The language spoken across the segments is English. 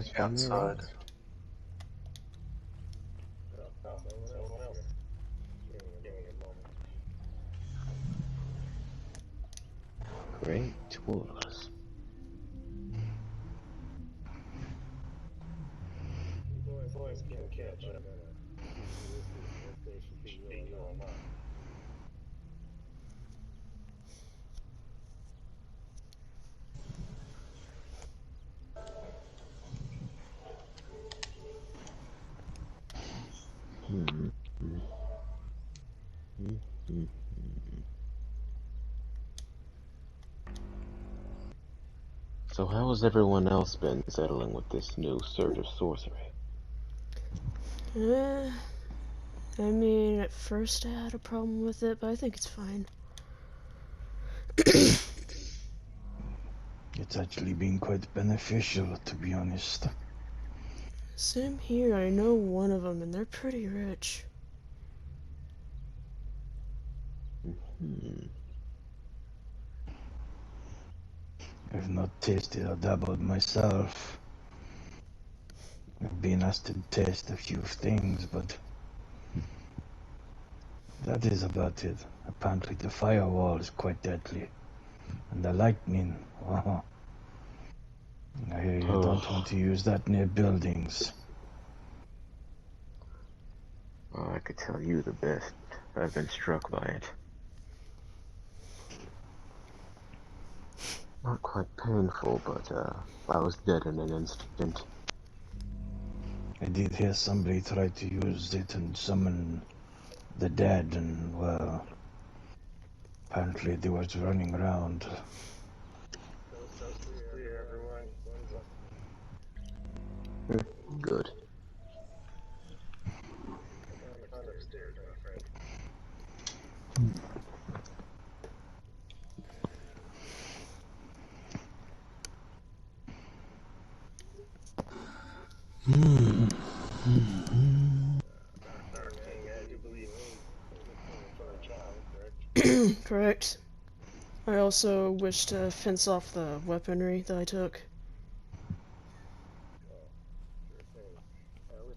this family outside. right? Someone else. Give me a moment. Great, two of us. Boys can catch up. They should be you or not. So how has everyone else been settling with this new surge of sorcery? I mean, at first I had a problem with it, but I think it's fine. It's actually been quite beneficial, to be honest. Same here, I know one of them, and they're pretty rich. I've not tasted or dabbled myself. I've been asked to taste a few things, but that is about it. Apparently the firewall is quite deadly. And the lightning, oh. I hear you don't want to use that near buildings. Oh, I could tell you the best. I've been struck by it. Not quite painful, but I was dead in an instant. I did hear somebody try to use it and summon the dead, and well, apparently they was running around. Clear, everyone. Good. I'm upstairs, my friend. Correct. I also wish to fence off the weaponry that I took.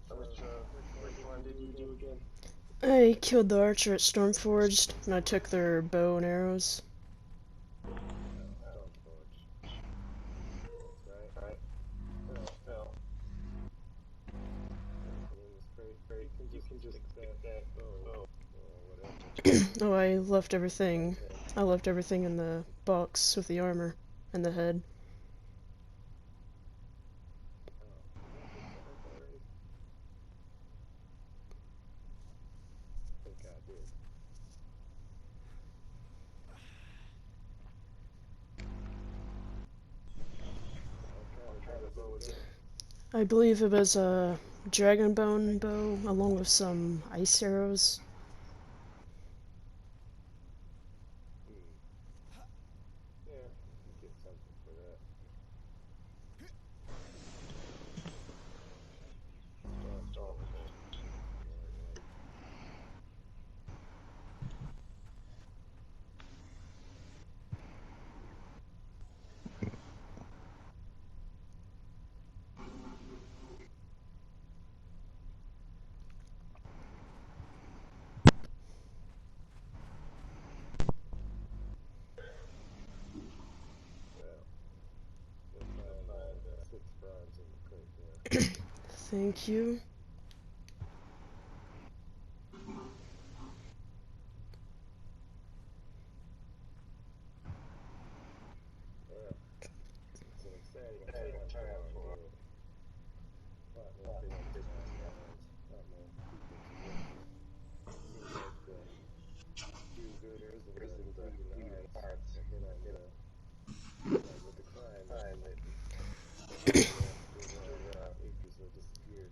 Which one did you do again? I killed the archer at Stormforged, and I took their bow and arrows. Right. Well. You can just pick that bow or whatever. Oh, I left everything. I left everything in the box with the armor and the head. I believe it was a dragonbone bow along with some ice arrows. Get something for that. Thank you. It's an exciting time for do-gooders and the bleeding hearts with the crime that disappeared.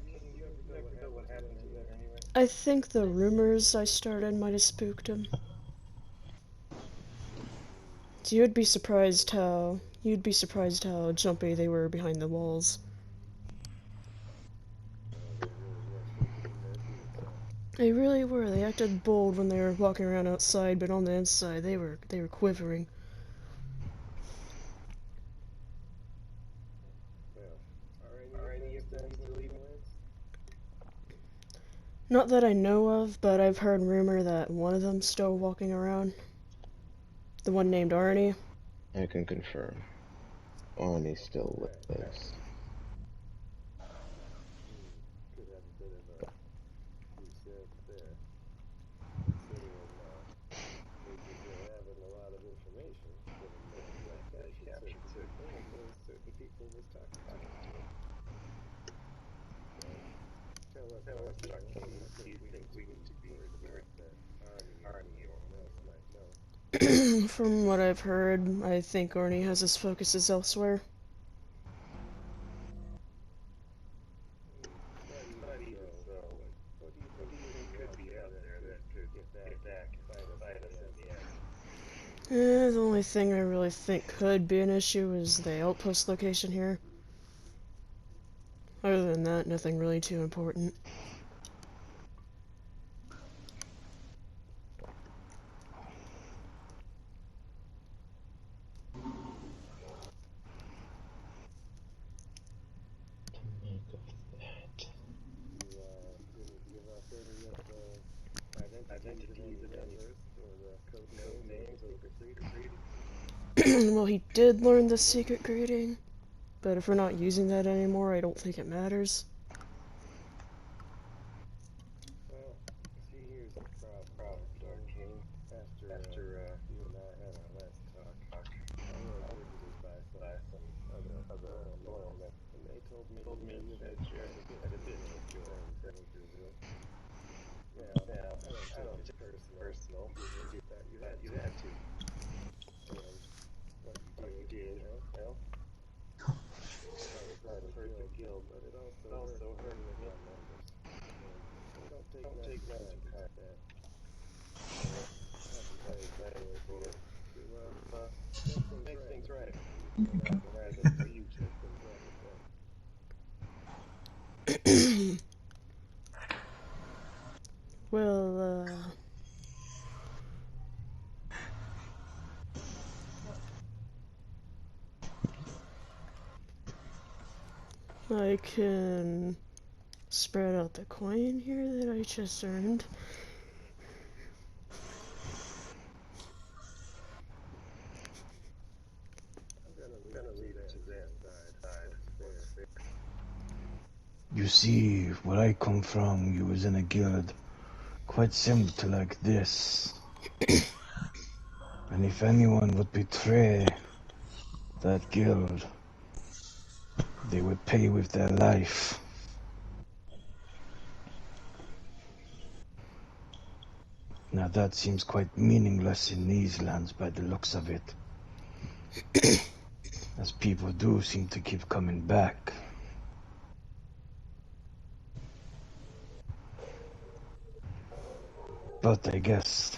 You never know what happened to them anyway. I think the rumors I started might have spooked him. So you'd be surprised how jumpy they were behind the walls. They really were. They acted bold when they were walking around outside, but on the inside they were quivering. Not that I know of, but I've heard rumor that one of them's still walking around. The one named Arnie. I can confirm. Arnie still lives. Could have a bit of a reset there. Considering they're having a lot of information, given that they captured certain people was talking to him. Tell us what you think we need to be worried that Arnie or anyone else might know. From what I've heard, I think Arnie has his focuses elsewhere. Not even so. What do you think could be out there that could get back and bite us in the ass? The only thing I really think could be an issue is the outpost location here. Other than that, nothing really too important. Didn't give up any of the identities of members or the code names or secret greetings. Well, he did learn the secret greeting, but if we're not using that anymore, I don't think it matters. Well, see, here's the problem, Dark King. After you and I had our last talk, I was visited by some other loyal men, and they told me you had shared a bit of your own Brazil. Now, I don't take it personal. You had to. And what you did, part of the guild, but it also hurt many of our members. And don't take nothing to that. I have a plan for to make things right. Right in the future. Well, I can spread out the coin here that I just earned. I'm gonna leave it to that side. You see, where I come from, you was in a guild quite similar to like this. And if anyone would betray that guild, they would pay with their life. Now that seems quite meaningless in these lands by the looks of it. As people do seem to keep coming back. But I guess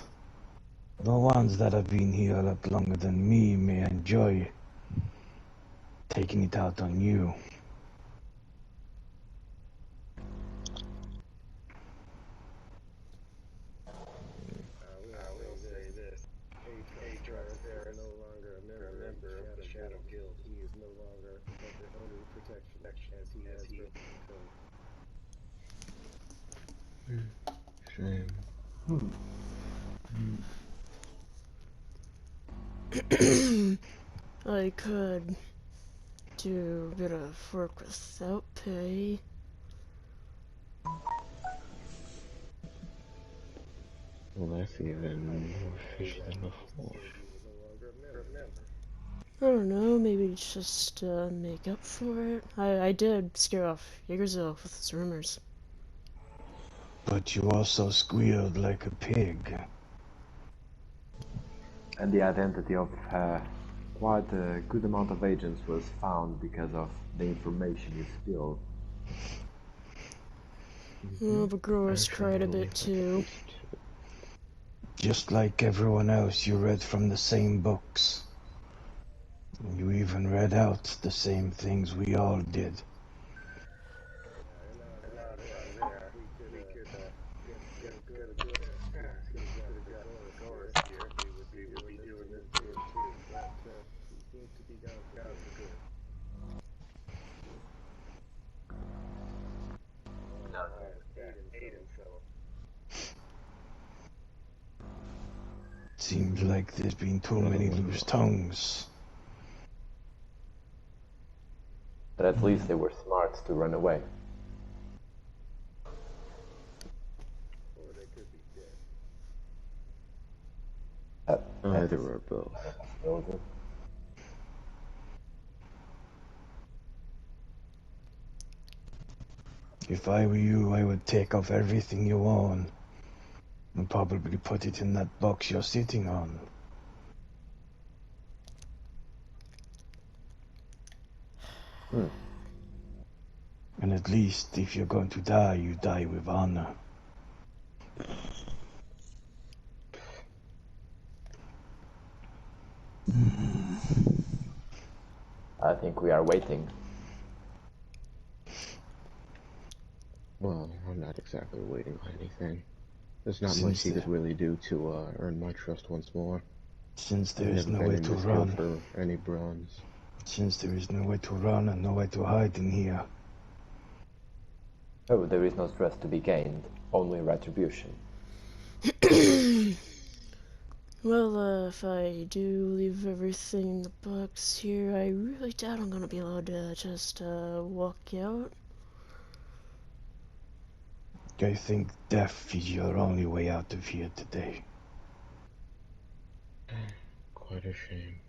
the ones that have been here a lot longer than me may enjoy taking it out on you. I will say this. There is no longer a member of the Shadow Guild. He is no longer under protection as he has been Shame. I could do a bit of work without pay. Well, that's even more fishy than before. He was no longer a member. I don't know, maybe just make up for it. I did scare off Jaegerzel with his rumors. But you also squealed like a pig. And the identity of quite a good amount of agents was found because of the information you spilled. Oh, but growers cried a bit too. Just like everyone else, you read from the same books. You even read out the same things we all did. We could get a good chorus here. We would be doing this too. But he seems to be gone for good. Seems like there's been too many loose tongues. But at least they were smart to run away. Or they could be dead. Either or both. Possibility. If I were you, I would take off everything you own and probably put it in that box you're sitting on. And at least if you're going to die, you die with honor. I think we are waiting. Well, I'm not exactly waiting on anything. There's not Since much he could really do to earn my trust once more. Since there I've is never no way been in to this guild run. for any bronze. Since there is no way to run and no way to hide in here. Oh, there is no stress to be gained, only retribution. Well, if I do leave everything in the box here, I really doubt I'm gonna be allowed to just, walk out. I think death is your only way out of here today. Quite a shame.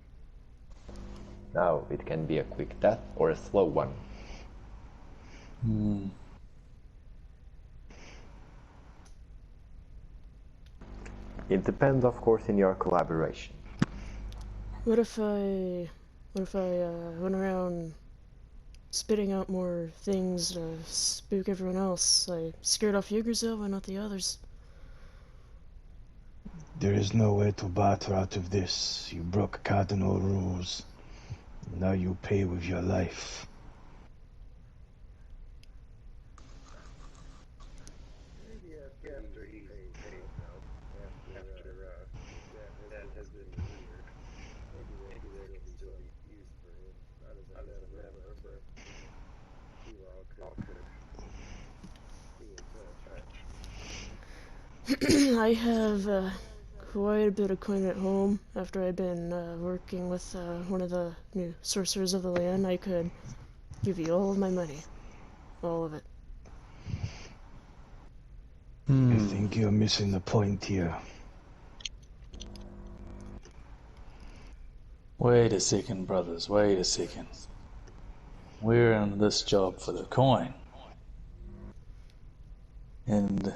Now, it can be a quick death or a slow one. It depends, of course, in your collaboration. What if I went around spitting out more things to spook everyone else? I scared off Yggdrasil, why not the others? There is no way to batter out of this. You broke cardinal rules. Now you pay with your life. Maybe after he pays himself, after that has been cleared, maybe they'll still be used for him. Not as a member, but you all could be in touch. I have, quite a bit of coin at home. After I've been, working with, one of the new sorcerers of the land, I could give you all of my money. All of it. I think you're missing the point here. Wait a second, brothers, wait a second. We're in this job for the coin. And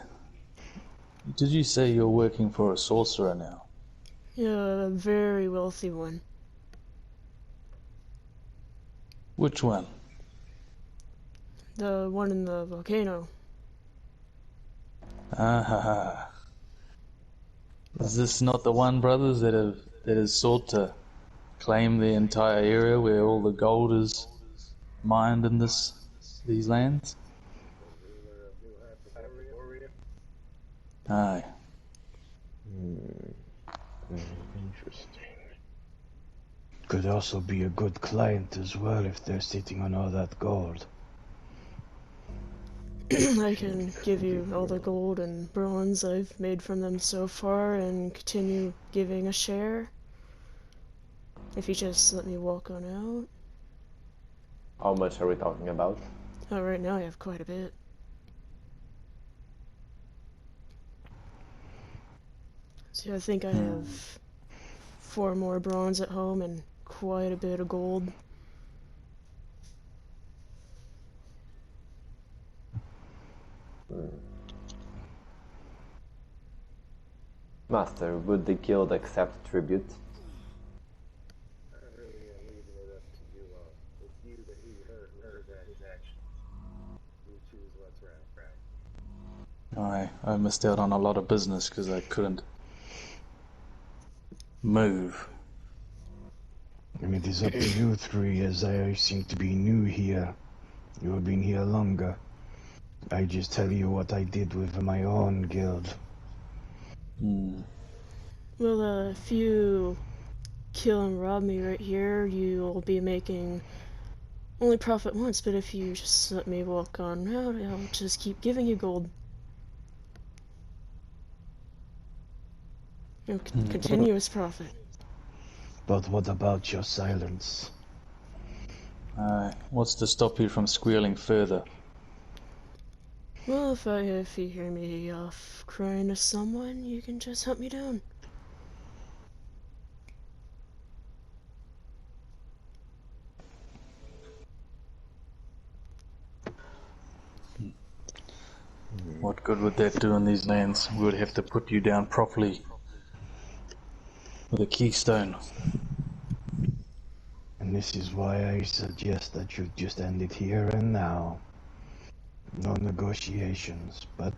did you say you're working for a sorcerer now? Yeah, a very wealthy one. Which one? The one in the volcano. Ah. Is this not the one, brothers, that has sought to claim the entire area where all the gold is mined in these lands? The ruler of New Hyperborea. Aye. Very interesting. Could also be a good client as well if they're sitting on all that gold. I can give you all the gold and bronze I've made from them so far and continue giving a share. If you just let me walk on out. How much are we talking about? Oh, right now I have quite a bit. See, I think I have 4 more bronze at home and quite a bit of gold. Master, would the guild accept tribute? I really am leaving it up to you all. It's you that he hurt with his actions. You choose what's right. I missed out on a lot of business because I couldn't move. It is up to you three, as I seem to be new here. You have been here longer. I just tell you what I did with my own guild. Well, if you kill and rob me right here, you'll be making only profit once, but if you just let me walk on out, I'll just keep giving you gold. Continuous profit. But what about your silence? What's to stop you from squealing further? Well, if you hear me off crying to someone, you can just hunt me down. What good would that do in these lands? We would have to put you down properly with a keystone. And this is why I suggest that you just end it here and now. No negotiations, but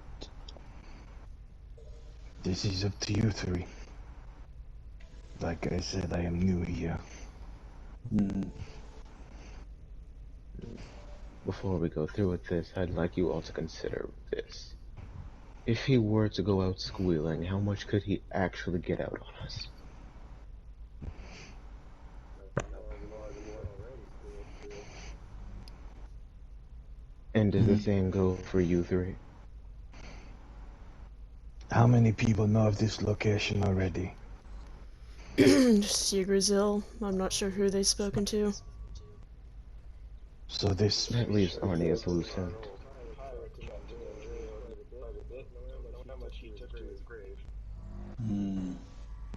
this is up to you three. Like I said, I am new here. Before we go through with this, I'd like you all to consider this. If he were to go out squealing, how much could he actually get out on us? And does the same go for you three? How many people know of this location already? Just Brazil. I'm not sure who they've spoken to. So this... That leaves Arnie as a loose end.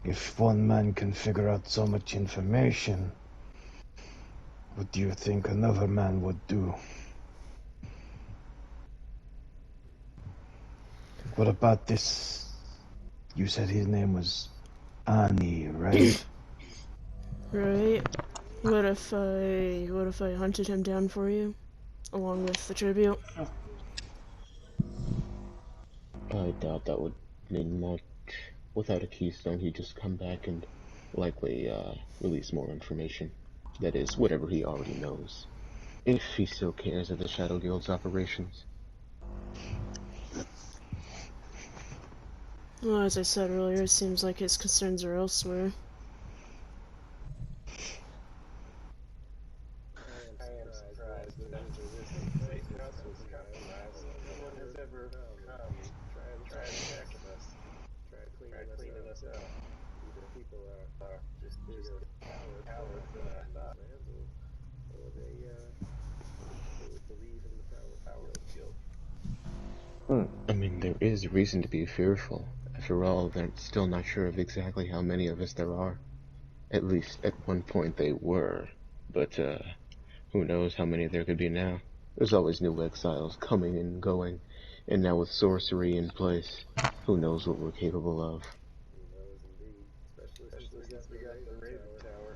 If one man can figure out so much information, what do you think another man would do? What about this? You said his name was Ani, right? Right? What if I hunted him down for you? Along with the tribute? I doubt that would mean much. Without a keystone, he'd just come back and likely release more information. That is, whatever he already knows. If he still cares of the Shadow Guild's operations. Well, as I said earlier, it seems like his concerns are elsewhere. I am surprised that after this sacred council's compromise, no one has ever come try to check us, try cleaning us up. Either people are just cowards for not land, or they believe in the power of the guild. I mean, there is reason to be fearful. After all, they're still not sure of exactly how many of us there are. At least, at one point they were. But, who knows how many there could be now. There's always new exiles coming and going, and now with sorcery in place, who knows what we're capable of. Who knows indeed, especially since we got the Raven Tower.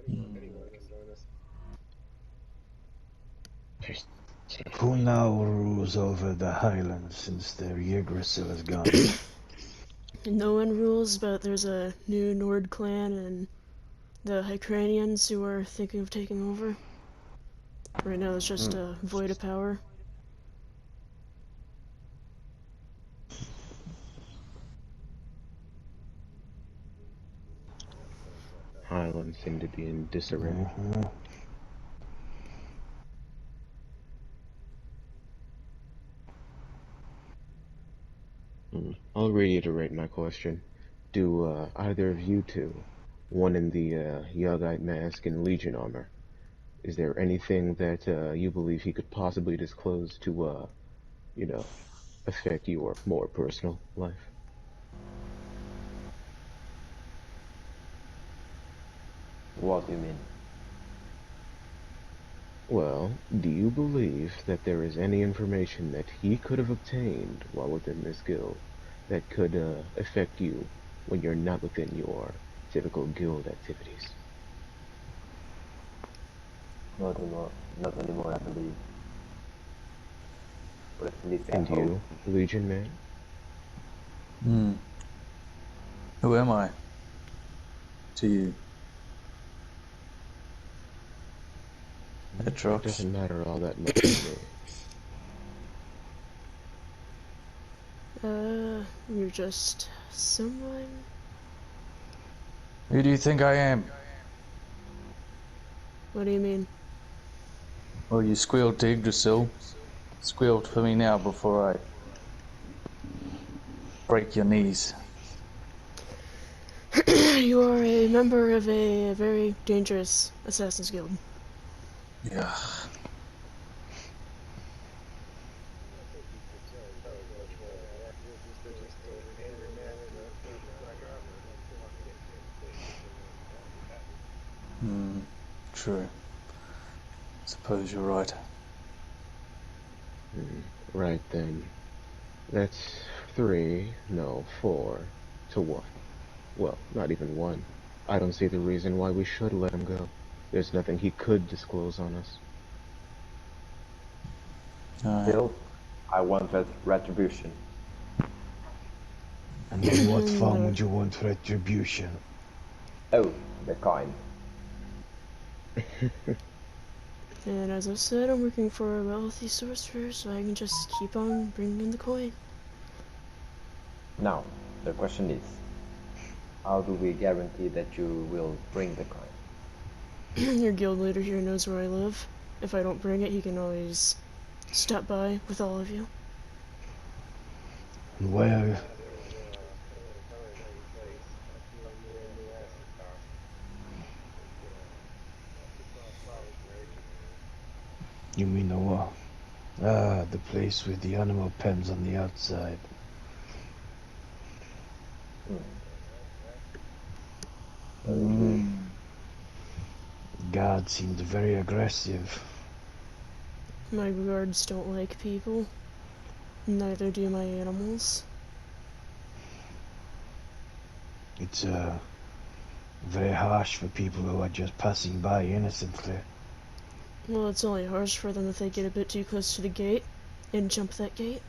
Anyone can join us. Who now rules over the Highlands since their Yggdrasil is gone? No one rules, but there's a new Nord clan and the Hykranians who are thinking of taking over. Right now there's just a void of power. Highlands seem to be in disarray. I'll reiterate my question. Do either of you two, one in the Yogite mask and Legion armor, is there anything that you believe he could possibly disclose to, you know, affect your more personal life? What do you mean? Well, do you believe that there is any information that he could have obtained while within this guild that could affect you when you're not within your typical guild activities? Not anymore, I believe. But at least I And hope. you, Legion man? Who am I to you? It Atrox. doesn't matter all that much to me. You're just someone? Who do you think I am? What do you mean? Well, you squealed to Yggdrasil. Squealed for me now before I break your knees. You are a member of a very dangerous Assassin's Guild. Yeah. I don't think you could tell much more than that. You're just an angry master with black armor walking into a place with Hmm. True. Suppose you're right. Right then. That's 3, no, 4 to 1. Well, not even 1. I don't see the reason why we should let him go. There's nothing he could disclose on us. Alright. Still, I want retribution. And in what form And, would you want retribution? Oh, the coin. and as I said, I'm working for a wealthy sorcerer, so I can just keep on bringing in the coin. Now, the question is, how do we guarantee that you will bring the coin? Your guild leader here knows where I live. If I don't bring it, he can always stop by with all of you. And where? another place up near the Oasis. That's across the lake right here. You mean the what? Ah, the place with the animal pens on the outside. Very good. God seemed very aggressive. My guards don't like people. Neither do my animals. It's very harsh for people who are just passing by innocently. Well, it's only harsh for them if they get a bit too close to the gate and jump that gate.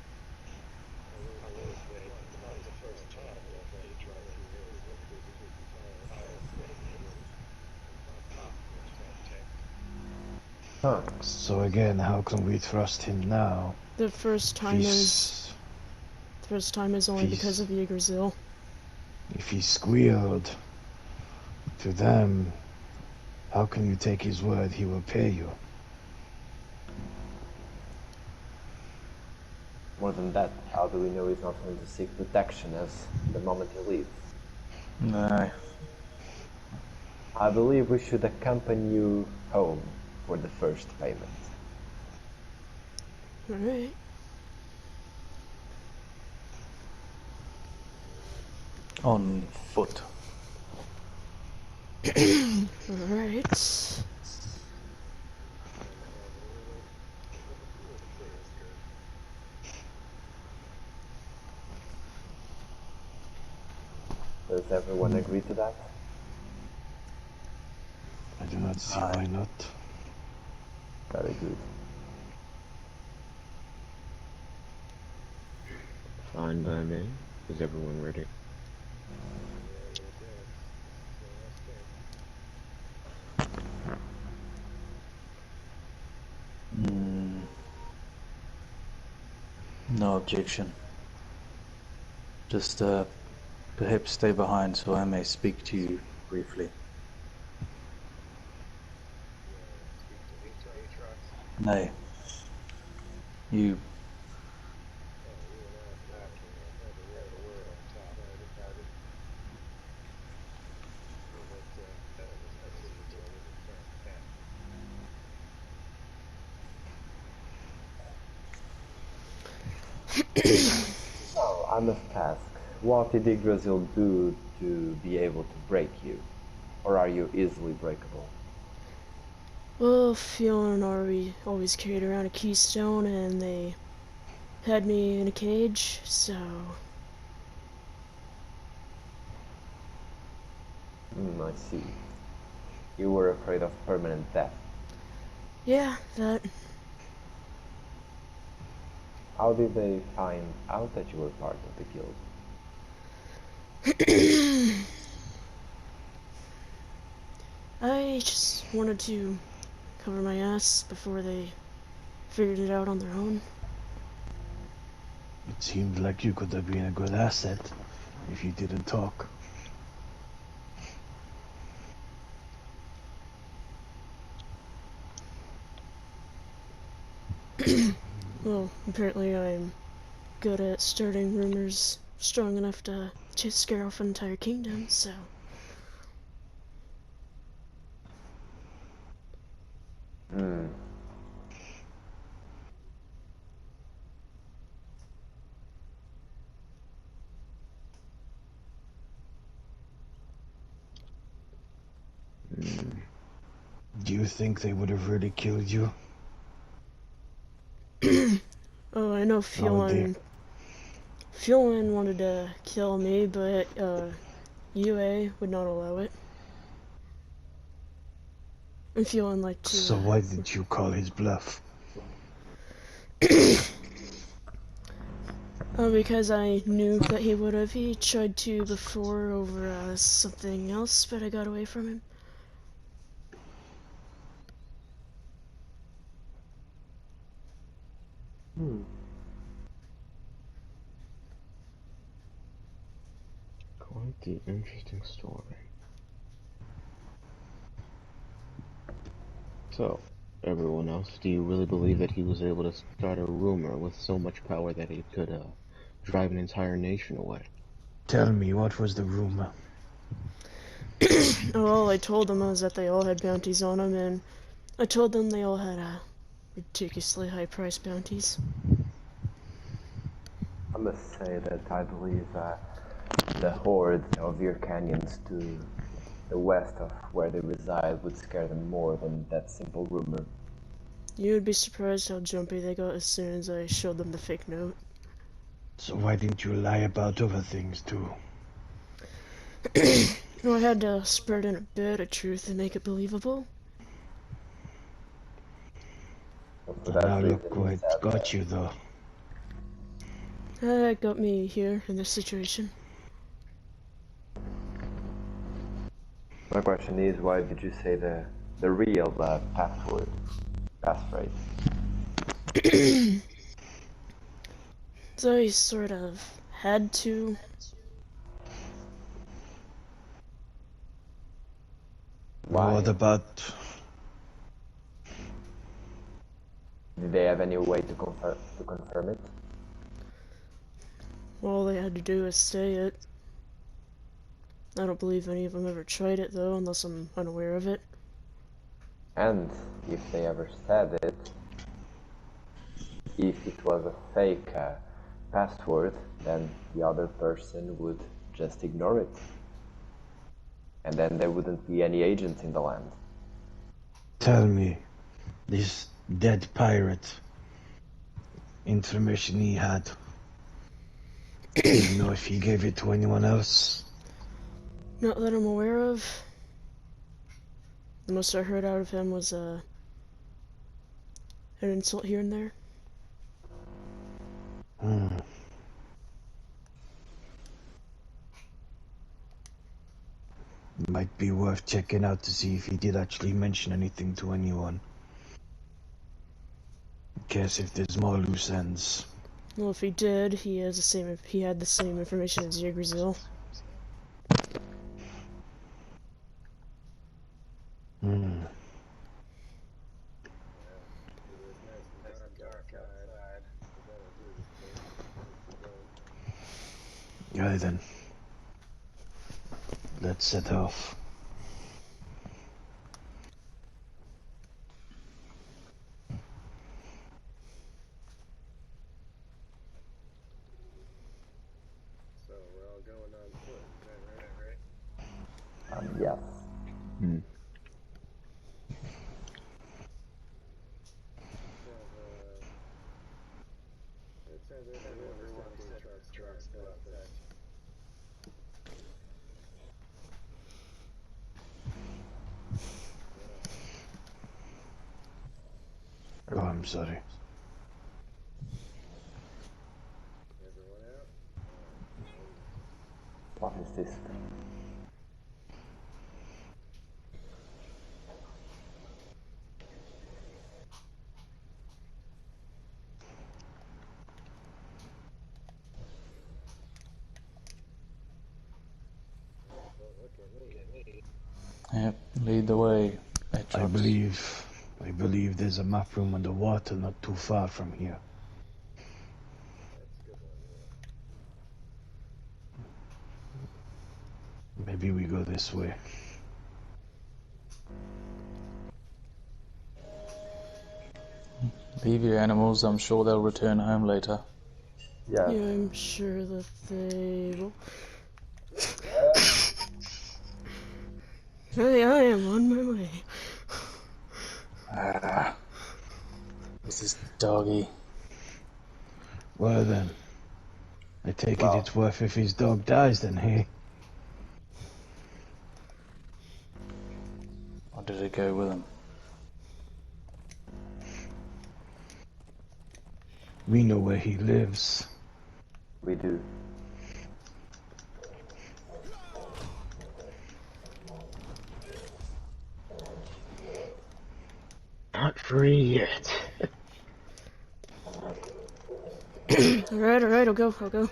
I will say, it's not the first time that Aatrox has entered the entire city with possible tactic. Huh. So again, how can we trust him now? The first If time is only because of Yggdrasil. if he squealed to them, how can you take his word he will pay you? More than that, how do we know he's not going to seek protection as the moment he leaves? No. I believe we should accompany you home for the first payment. Alright. On foot. Alright. Does everyone agree to that? I do not see Aye. why not. Very good. Fine by me. Is everyone ready? No objection. Just perhaps stay behind so I may speak to you briefly. Speak to Aatrox. Nay. You. You and I have a word up top about it. What is it you're looking for? So, I must ask, what did Yggdrasil do to be able to break you? Or are you easily breakable? Well, Fiona and Ari always carried around a keystone and they had me in a cage, so I see. You were afraid of permanent death. yeah, that. How did they find out that you were part of the guild? I just wanted to cover my ass before they figured it out on their own. It seemed like you could have been a good asset if you didn't talk. Well, apparently I'm good at starting rumors strong enough to scare off an entire kingdom, so Hmm. Do you think they would have really killed you? Oh, I know Oh, dear. Fuelin wanted to kill me, but UA would not allow it. And Fuelin like to So why did you call his bluff? because I knew that he would have. He tried to before over something else, but I got away from him. Hmm. Quite the interesting story. So, everyone else, do you really believe that he was able to start a rumor with so much power that he could drive an entire nation away? Tell me, what was the rumor? Oh, all I told them was that they all had bounties on them, and I told them they all had ridiculously high price bounties. I must say that I believe the horde of your canyons to the west of where they reside would scare them more than that simple rumor. You would be surprised how jumpy they got as soon as I showed them the fake note. So why didn't you lie about other things too? I had to spread in a bit of truth and make it believable. So for And now that look reason, you what said got you though. That got me here in this situation. my question is, why did you say the real passphrase? So he sort of had to. What Why? about... Did they have any way to confirm it? All they had to do was say it. I don't believe any of them ever tried it though, unless I'm unaware of it. And if they ever said it, if it was a fake password, then the other person would just ignore it. And then there wouldn't be any agents in the land. Tell me, this dead pirate information he had, do you know if he gave it to anyone else? Not that I'm aware of. The most I heard out of him was an insult here and there. Hmm. Might be worth checking out to see if he did actually mention anything to anyone. In case if there's more loose ends. Well, if he did, he has the same. He had the same information as Yggdrasil. Hmm. Well, it is nice and dark outside. So that'll do this place. Let's get going. Right then. Let's set off. So we're all going on foot, is that right? Yes. Hmm. Let's have everyone set their trucks to outside. Oh, I'm sorry. Everyone out? What is this? Don't look at me. Yep, lead the way, I Atrox. believe there's a map room underwater not too far from here. That's a good one, Maybe we go this way. Leave your animals, I'm sure they'll return home later. Yes. Yeah, I'm sure that they will. I am on my way. What's this doggy? Well then, I take it Well, it's worth if his dog dies then, hey? Or did it go with him? We know where he lives. we do. Not free yet. Alright, I'll go. Desperate.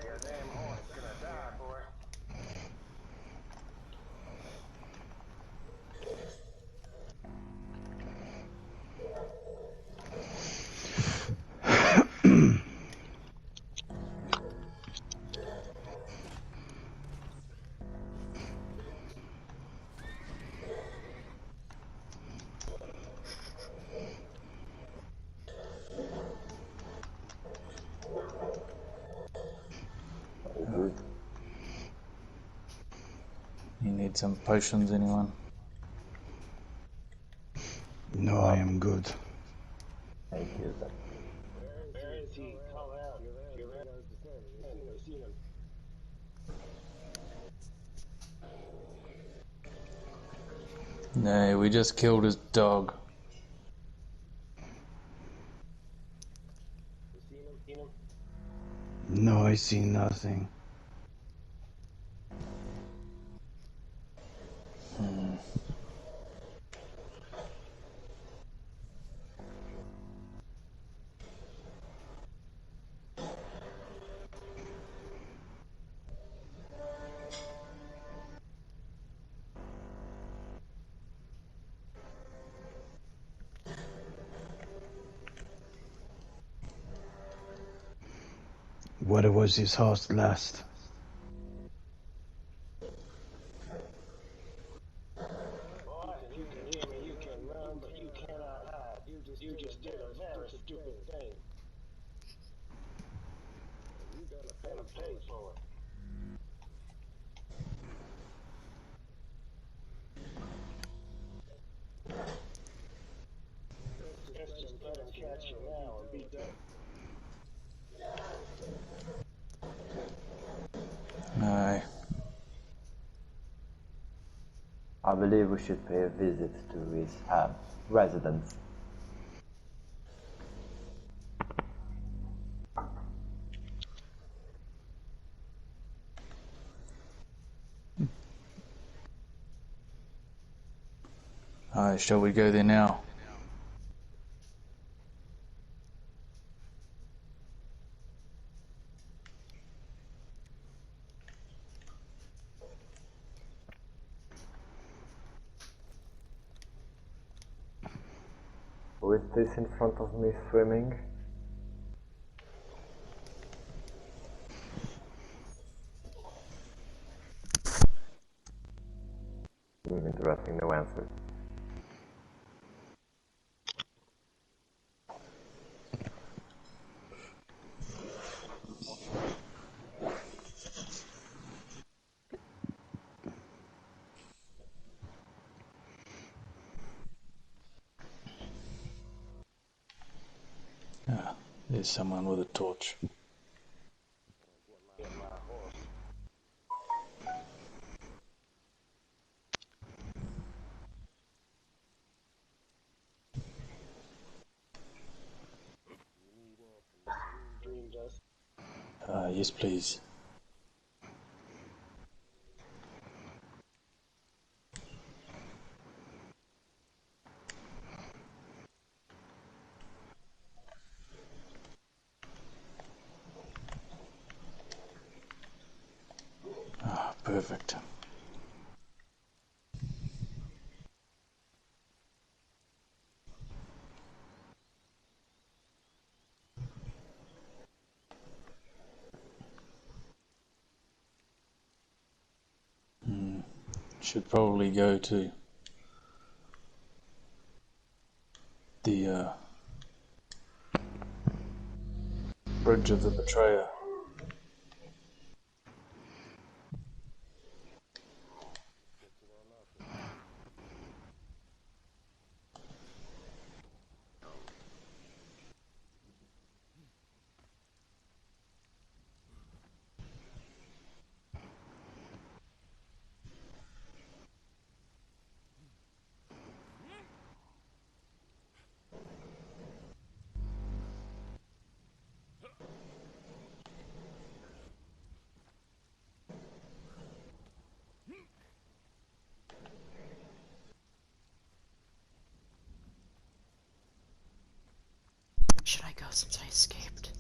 Your damn horse's gonna die, boy. Very good. You need some potions, anyone? No, I am good. Thank you. Where is he? Call out. If you're there, we seen him. No, we just killed his dog. We seen him. No, I see nothing. What was his horse last? Boy, if you can hear me, you can run, but you cannot hide. You just did a very stupid thing. And you're gonna pay for it. Just let him catch you now and be done. No. I believe we should pay a visit to his residence. Alright, shall we go there now? Who is this in front of me swimming? Interesting, no answer. Ah, there's someone with a torch. Get my horse. You need some dream dust. Yes, please. Ah, perfect. should probably go to the Bridge of the Betrayer. Get to that mountain. Should I go since I escaped?